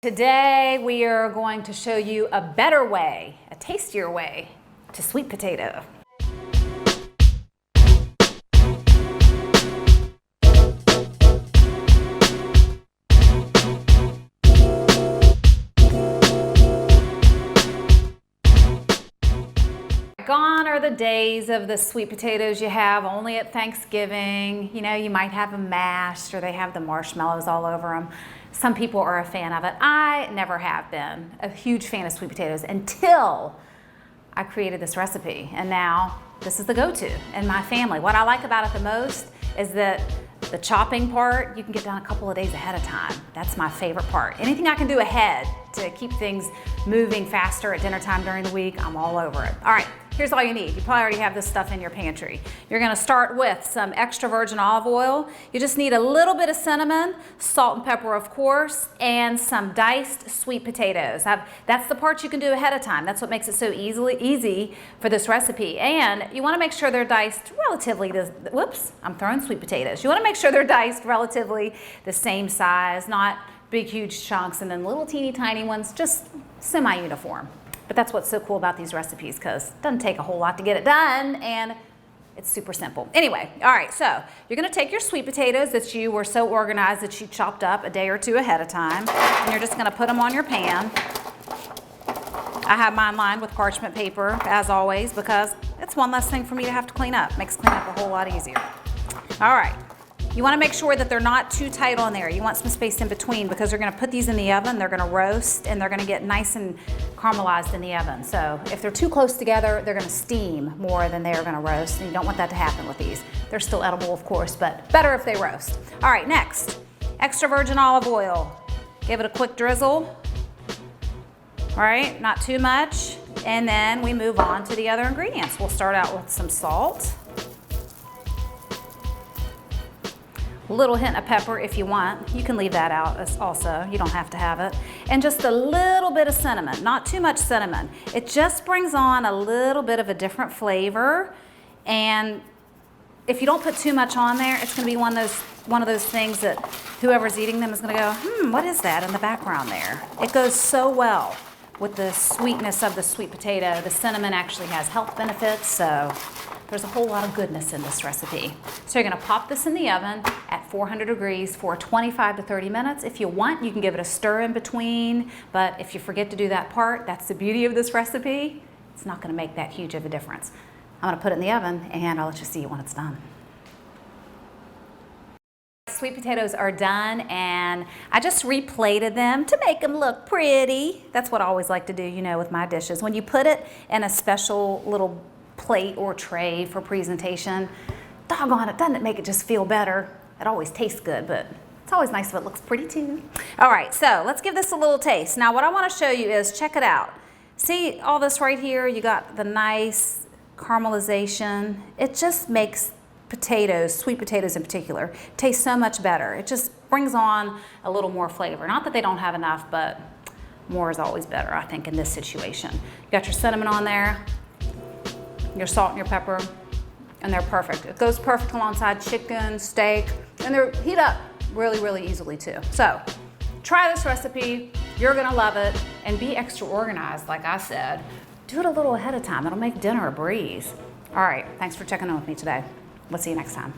Today we are going to show you a better way, a tastier way to sweet potato. Gone are the days of the sweet potatoes you have only at Thanksgiving. You know, you might have them mashed or they have the marshmallows all over them. Some people are a fan of it. I never have been a huge fan of sweet potatoes until I created this recipe. And now this is the go-to in my family. What I like about it the most is that the chopping part, you can get done a couple of days ahead of time. That's my favorite part. Anything I can do ahead to keep things moving faster at dinner time during the week, I'm all over it. All right, here's all you need. You probably already have this stuff in your pantry. You're gonna start with some extra virgin olive oil. You just need a little bit of cinnamon, salt and pepper of course, and some diced sweet potatoes. That's the part you can do ahead of time. That's what makes it so easy for this recipe. And you wanna make sure they're diced relatively, whoops, I'm throwing sweet potatoes. You wanna make sure they're diced relatively the same size, not big huge chunks and then little teeny tiny ones, just semi-uniform. But that's what's so cool about these recipes, because it doesn't take a whole lot to get it done and it's super simple. Anyway, all right, so you're gonna take your sweet potatoes that you were so organized that you chopped up a day or two ahead of time, and you're just gonna put them on your pan. I have mine lined with parchment paper, as always, because it's one less thing for me to have to clean up. Makes cleanup a whole lot easier. All right. You want to make sure that they're not too tight on there. You want some space in between because you're going to put these in the oven, they're going to roast, and they're going to get nice and caramelized in the oven. So if they're too close together, they're going to steam more than they're going to roast, and you don't want that to happen with these. They're still edible, of course, but better if they roast. All right, next, extra virgin olive oil. Give it a quick drizzle. All right, not too much. And then we move on to the other ingredients. We'll start out with some salt. A little hint of pepper if you want. You can leave that out also. You don't have to have it. And just a little bit of cinnamon, not too much cinnamon. It just brings on a little bit of a different flavor. And if you don't put too much on there, it's gonna be one of those things that whoever's eating them is gonna go, what is that in the background there? It goes so well with the sweetness of the sweet potato. The cinnamon actually has health benefits, so there's a whole lot of goodness in this recipe. So you're gonna pop this in the oven at 400 degrees for 25 to 30 minutes. If you want, you can give it a stir in between, but if you forget to do that part, that's the beauty of this recipe. It's not gonna make that huge of a difference. I'm gonna put it in the oven and I'll let you see it when it's done. Sweet potatoes are done, and I just replated them to make them look pretty. That's what I always like to do, you know, with my dishes. When you put it in a special little plate or tray for presentation, doggone it, doesn't it make it just feel better? It always tastes good, but it's always nice if it looks pretty too. All right, so let's give this a little taste. Now what I want to show you is, check it out. See all this right here? You got the nice caramelization. It just makes potatoes, sweet potatoes in particular, taste so much better. It just brings on a little more flavor. Not that they don't have enough, but more is always better, I think, in this situation. You got your cinnamon on there, your salt and your pepper, and they're perfect. It goes perfect alongside chicken, steak, and they heat up really, really easily too. So try this recipe, you're gonna love it, and be extra organized, like I said. Do it a little ahead of time. It'll make dinner a breeze. All right, thanks for checking in with me today. We'll see you next time.